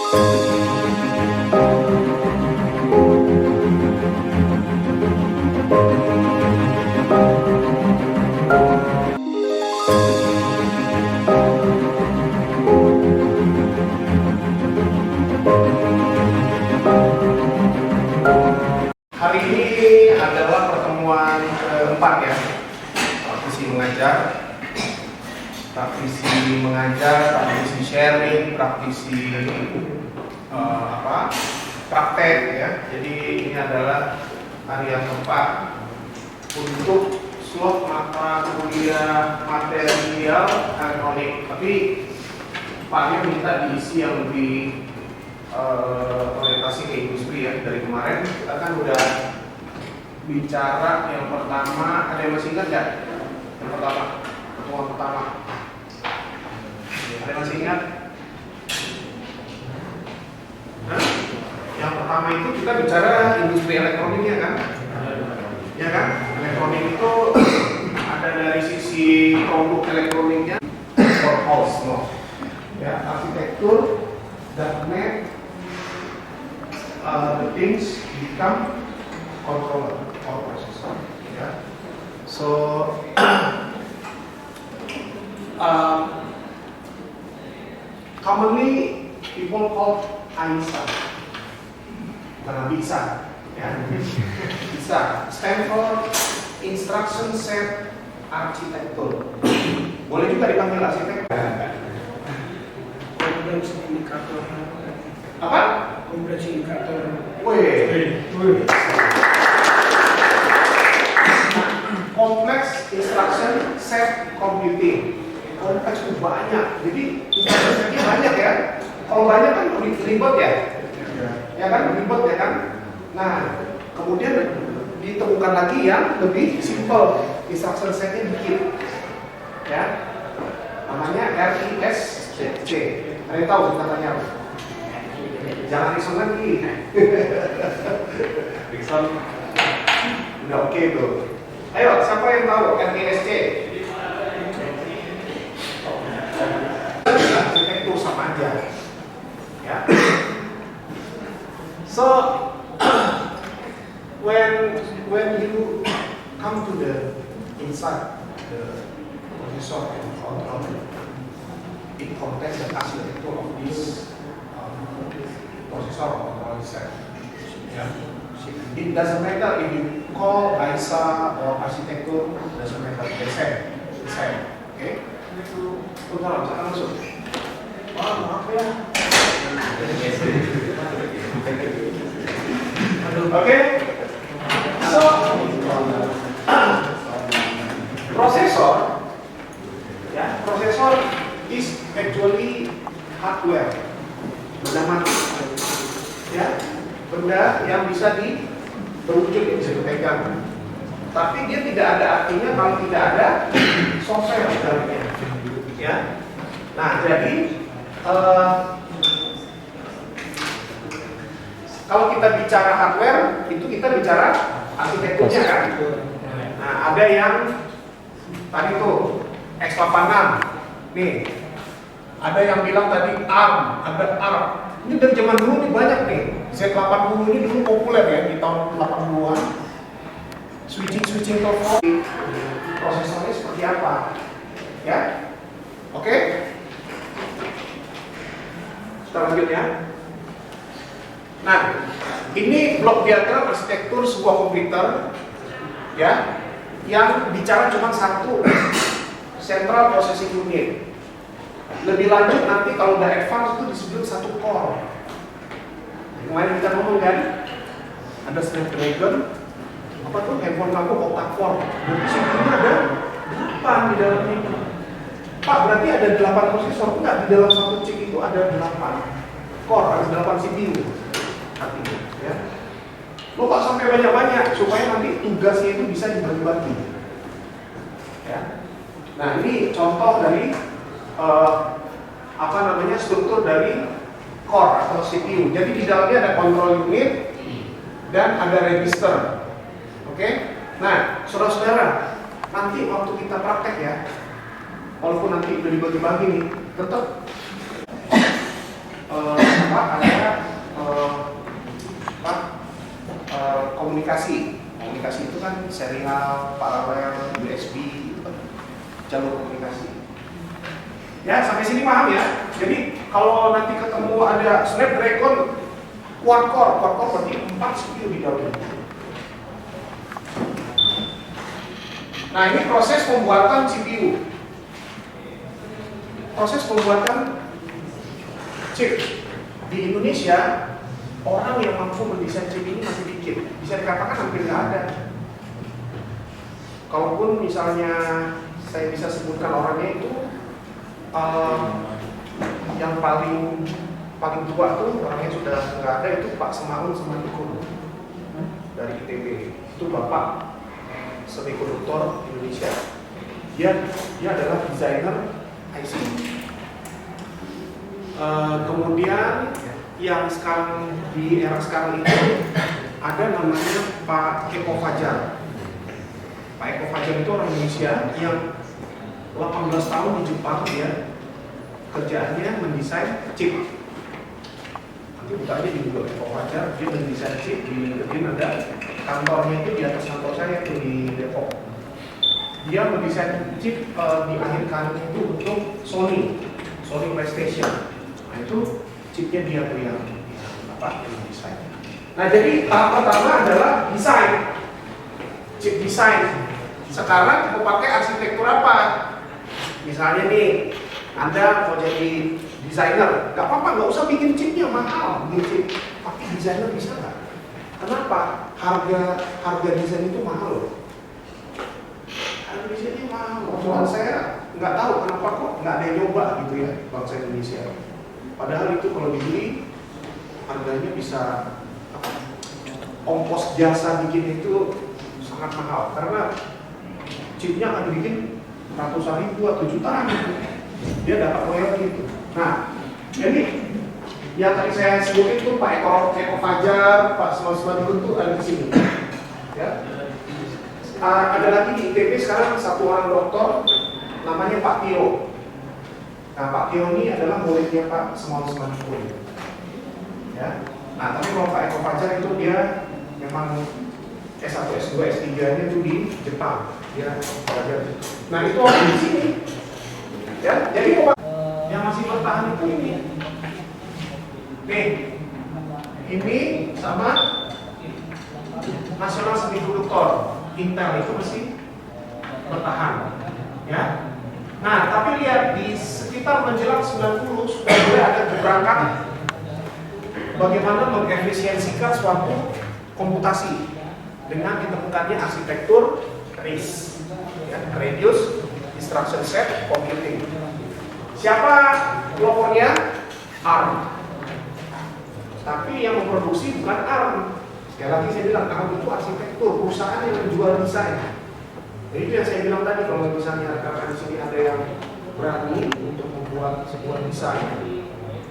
Hari ini adalah pertemuan keempat ya, praktisi mengajar, praktisi sharing, praktisi praktek ya. Jadi ini adalah hari yang keempat untuk slot mata kuliah material elektronik. Tapi Paknya minta diisi yang lebih orientasi ke industri ya. Dari kemarin kita kan udah bicara yang pertama, ada yang masih ingat nggak? Yang pertama, pertemuan pertama. Ada yang masih ingat? Nah, yang pertama itu kita bicara industri elektroniknya kan? Ya kan? Elektronik itu ada dari sisi produk elektroniknya, house, ya, arsitektur, darknet, the things become controller or processor. Yeah. So commonly people call AISA, karena bisa, ya, bisa. Stand for Instruction Set Architecture. Boleh juga dipanggil arsitek. Kompleks indikator. Apa? Kompleks indikator. Kompleks instruction set computing. Kompleks itu banyak. Jadi instructionnya banyak ya. Kalau banyak kan ribet ya. Ya kan, ribet ya kan. Nah, kemudian ditemukan lagi yang lebih simple. Instruction setnya dikit. Ya. Namanya RISC. Ada yang tahu singkatannya apa? Jangan Rison lagi. Rison udah oke tuh. Ayo, siapa yang tahu RISC? Arsitektur sama aja. Ya. So when you come to the inside the processor and controller, it contains the architecture of this processor or control set. Yeah. It doesn't matter if you call AISA or arsitektur, doesn't matter. The same. Okay? Bentar, jangan langsung. Maaf ya. Okay? So, processor is actually hardware, benda mati, ya, benda yang bisa berwujud, yang bisa dipegang. Tapi dia tidak ada artinya kalau tidak ada software di dalamnya, ya. Nah, jadi kalau kita bicara hardware, itu kita bicara arsitekturnya kan. Nah, ada yang tadi tuh x86, nih. Ada yang bilang tadi ARM, ada ARM. Ini dari zaman dulu nih banyak nih. Z80 ini dulu populer ya di tahun 80-an. Switching telepon. Prosesornya seperti apa? Ya, oke. Kita lanjut ya. Nah, ini blok diagram arsitektur sebuah komputer, ya, yang bicara cuma satu, Central Processing Unit. Lebih lanjut nanti kalau udah advance itu disebut satu core. Kemarin kita ngomong kan, ada Snapdragon, apa tuh handphone kamu octa-core. Berarti CPU-nya ada 8 di dalamnya. Pak, berarti ada 8 prosesor. Enggak, di dalam satu chip itu ada 8 core, ada 8 CPU. Artinya, ya. Lo kok sampai banyak-banyak supaya nanti tugasnya itu bisa dibagi-bagi. Ya. Nah, ini contoh dari struktur dari core atau CPU. Jadi di dalamnya ada control unit dan ada register. Oke? Nah, saudara-saudara, nanti waktu kita praktek ya, walaupun nanti udah dibagi-bagi nih, tetap komunikasi. Komunikasi itu kan serial, paralel, USB, itu kan jalur komunikasi. Ya, sampai sini paham ya? Jadi kalau nanti ketemu ada Snapdragon quad-core berarti 4 CPU di dalamnya. Nah, ini proses pembuatan CPU. Proses pembuatan chip. Di Indonesia, orang yang mampu mendesain chip ini masih dikit. Bisa dikatakan hampir nggak ada. Kalaupun misalnya saya bisa sebutkan orangnya itu yang paling tua tuh orangnya sudah nggak ada, itu Pak Semaun Semandikun dari ITB. Itu Bapak semikonduktor Indonesia. Dia adalah desainer IC. Kemudian yang sekarang di era sekarang itu ada namanya Pak Eko Fajar. Pak Eko Fajar itu orang Indonesia yang 18 tahun di Jepang, dia kerjaannya mendesain chip. Nanti buka aja di Google Eko Fajar, dia mendesain chip di LinkedIn, ada kantornya itu di atas kantor saya itu di Depok. Dia mendesain chip di akhir karirnya itu untuk Sony PlayStation. Nah itu chipnya dia tuh yang desain. Nah jadi tahap pertama adalah desain, chip desain. Sekarang mau pakai arsitektur apa? Misalnya nih, Anda mau jadi desainer, nggak apa-apa, nggak usah bikin chipnya mahal, bikin chip. Tapi desainer bisa nggak? Kenapa? Harga desain itu mahal loh. Harga desainnya mahal. Soal saya nggak tahu kenapa kok nggak ada yang nyoba gitu ya bangsa Indonesia. Padahal itu kalau dibeli harganya bisa ongkos jasa bikin itu sangat mahal karena chipnya akan dibikin ratusan ribu atau jutaan gitu. Dia dapat royalti itu. Nah, jadi yang tadi saya sebutin itu Pak Eko Fajar, Pak Semandikun itu ada di sini. Ya. Ada lagi di ITB sekarang satu orang doktor namanya Pak Tio. Nah, Pak Tio ini adalah muridnya Pak Semandikun. Ya. Nah, tapi kalau Pak Eko Fajar itu dia memang S1, S2, S3-nya itu di Jepang. Dia belajar. Nah, itu ada di sini. Ya, jadi yang masih bertahan itu ini. Nih, ini sama National Semiconductor Intel itu masih bertahan. Ya. Nah, tapi lihat di sekitar menjelang 90 sudah mulai ada gebrakan bagaimana mengefisiensikan suatu komputasi dengan ditemukannya arsitektur RISC, ya, Reduced Instruction Set Computing. Siapa pelopornya? ARM. Tapi yang memproduksi bukan ARM. Sekali lagi saya bilang, ARM itu arsitektur, perusahaan yang menjual desain. Jadi itu yang saya bilang tadi, kalau misalnya rekan-rekan di sini ada yang berani untuk membuat sebuah desain,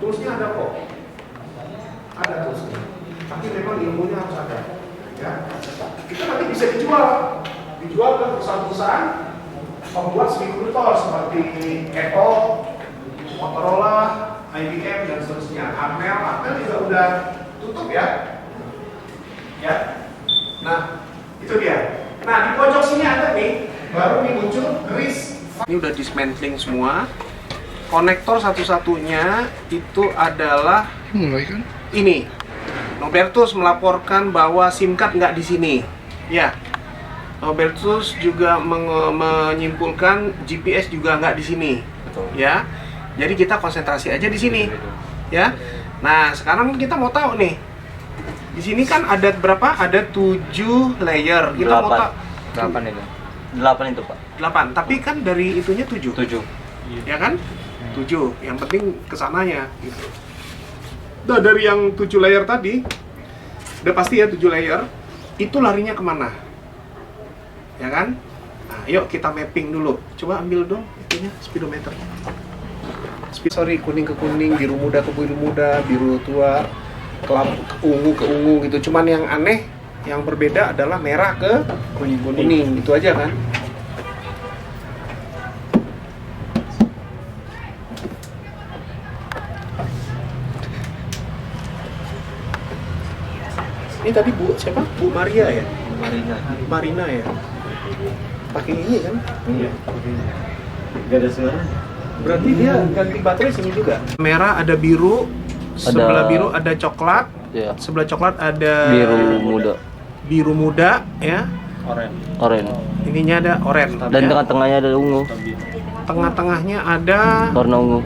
toolsnya ada kok. Ada toolsnya. Tapi memang ilmunya harus ada. Ya, itu nanti bisa dijual ke perusahaan-perusahaan pembuat semiconductor seperti Apple, Motorola, IBM dan seterusnya. Apple juga udah tutup ya. Ya. Nah, itu dia. Nah, di pojok sini ada nih, baru nih muncul RISC. Ini udah dismantling semua. Konektor satu-satunya itu adalah ini. Nobertus melaporkan bahwa SIM card nggak di sini. Ya, Nobertus juga menyimpulkan GPS juga nggak di sini. Betul. Ya, jadi kita konsentrasi aja di sini. Ya, nah sekarang kita mau tahu nih. Di sini kan ada berapa? Ada 7 layer. Kita mau tahu. 8 itu. 8 itu, Pak. 8. Tapi kan dari itunya 7. 7. Ya kan? 7. Yang penting kesananya gitu. Nah, dari yang 7 layer tadi, udah pasti ya 7 layer, itu larinya kemana? Ya kan? Nah, yuk kita mapping dulu. Coba ambil dong itunya, speedometer. Kuning ke kuning, biru muda ke biru muda, biru tua, kelabu ke ungu gitu. Cuman yang aneh, yang berbeda adalah merah ke kuning. Itu aja kan? Ini tadi Bu siapa? Bu Maria ya? Marina. Marina ya? Pakai ini kan? Iya. Gak ada suara. Berarti dia ganti baterai sini juga. Merah ada biru, sebelah biru ada coklat, Iya. sebelah coklat ada Biru muda. biru muda ya. Oranye. Ininya ada oranye. Dan ya. tengah-tengahnya ada ungu. Tengah-tengahnya ada Warna ungu.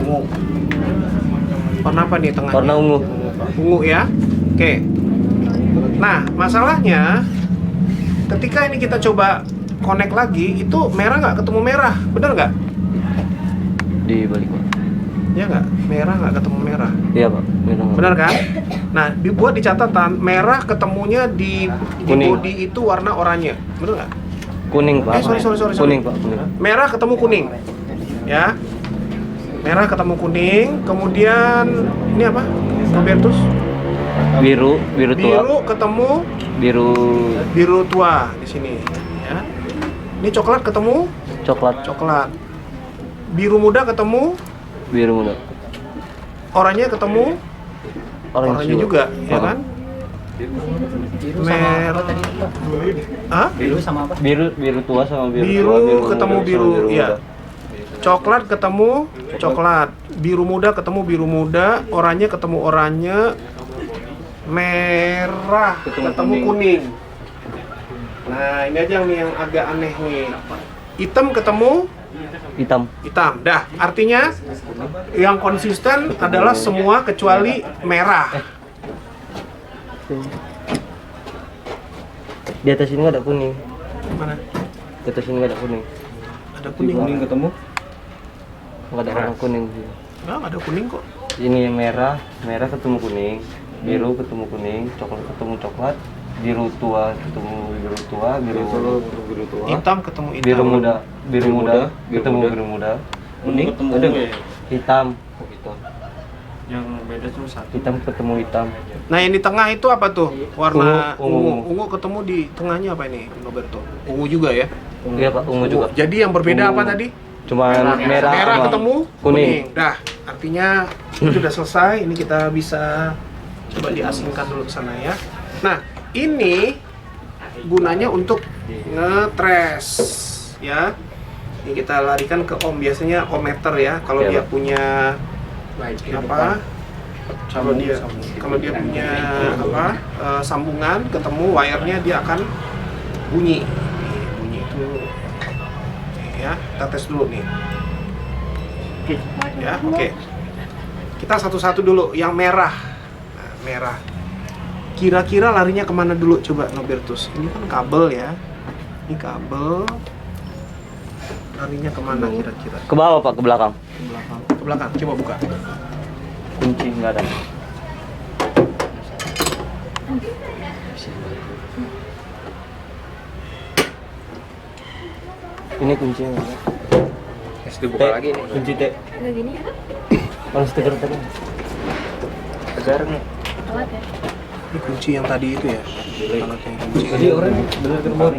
warna apa nih tengahnya? Warna ungu. Ungu ya. Oke. Nah, masalahnya ketika ini kita coba connect lagi, itu merah nggak ketemu merah, bener nggak? Di balik Pak. Ya nggak? Merah nggak ketemu merah. Iya Pak. Benar kan? Nah, dibuat di catatan merah ketemunya di Kuning. body itu warna oranye. Benar nggak? Kuning Pak. Sorry. Kuning Pak. Kuning. Merah ketemu kuning. Ya. Merah ketemu kuning, kemudian ini apa? Robertus? Biru tua. Biru ketemu biru tua di sini, ya. Ini coklat ketemu Coklat. coklat. Biru muda ketemu Biru muda. oranye ketemu oranye juga, ya kan? Merah. Hah? Biru sama apa? Biru tua sama biru tua. Biru ketemu muda biru, sama ya. muda. Coklat ketemu coklat. Biru muda ketemu biru muda, oranye ketemu oranye. Merah ketemu kuning. Nah, ini aja nih yang agak aneh nih. Hitam ketemu Hitam. hitam. Dah, artinya yang konsisten adalah semua kecuali merah. Di atas ini nggak ada kuning. Mana? Di atas ini nggak ada kuning. Ada kuning. ketemu? Nggak ada warna kuning. Nggak ada kuning kok. Ini merah ketemu kuning, biru ketemu kuning, coklat ketemu coklat, biru tua ketemu biru tua, biru tua, Hitam ketemu hitam. biru muda ketemu biru muda, kuning ada nggak? Hitam. Yang beda cuma satu. Hitam ketemu hitam. Nah, yang di tengah itu apa tuh? Warna Ungu. ungu. Ungu ketemu di tengahnya apa ini, Roberto? Ungu juga ya? Iya Pak, ungu juga. Jadi yang berbeda Ungu. apa tadi? Cuman merah sama ketemu kuning. Dah, artinya itu sudah selesai. Ini kita bisa coba diasingkan dulu ke sana ya. Nah, ini gunanya untuk ngetres ya. Ini kita larikan ke ohm, biasanya ohmmeter ya. Kalau Iya, dia Pak. punya apa? Kalau dia punya apa? Sambungan ketemu wire-nya, dia akan bunyi. Nih, bunyi itu ya. Kita tes dulu nih. Ya, oke. Kita satu-satu dulu. Yang merah. Nah, merah. Kira-kira larinya kemana dulu? Coba Nobertus. Ini kan kabel ya. Ini kabel. Larinya kemana kira-kira? Ke bawah Pak, ke belakang. Ke belakang. Ke belakang. Coba buka. Kunci nggak ada. Ini kuncinya nggak ada. Dibuka lagi nih. Kunci T. Kayak gini Harus tegar tadi. Tegar nih. alat ya. Ini kunci yang tadi itu ya. Alatnya kunci. Jadi orang benar terbang.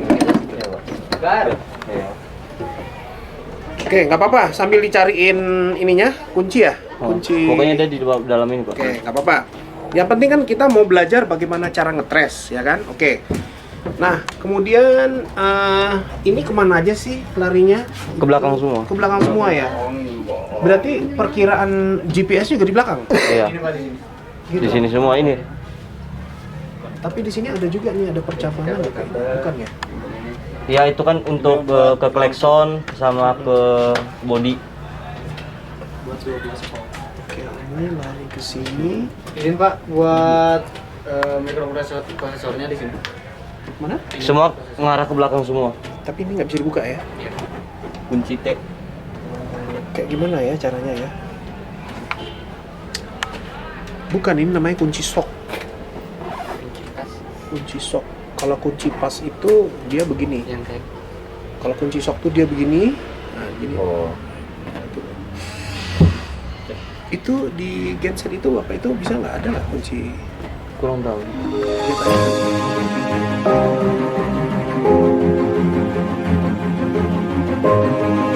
Tegar. Iya. Oke, nggak apa-apa. Sambil dicariin ininya, kunci ya. Oh, Kunci. pokoknya ada di dalam ini Pak. Oke, nggak apa-apa. Yang penting kan kita mau belajar bagaimana cara ngetres, ya kan? Oke. Nah, kemudian ini kemana aja sih larinya? Ke belakang semua. Ke belakang semua ya. Berarti perkiraan GPS juga di belakang. Iya. Gitu. Di sini semua ini. Tapi di sini ada juga nih, ada percabangan nggak, Kak? Bukan ya? Ya itu kan untuk ke klakson sama ke body. Oke, ini lari ke sini. Izin Pak buat mikroprosesornya di sini. Mana? Semua mengarah ke belakang semua. Tapi ini nggak bisa dibuka ya. Kunci T. Kayak gimana ya caranya ya? Bukan, ini namanya kunci sok. Kunci sok. Kalau kunci pas itu dia begini. Yang kayak Kalau kunci sok tuh dia begini. Nah, gini. Oh. Itu di genset itu Bapak itu bisa nggak ada nggak kunci? Kurang tahu. Dia tanya.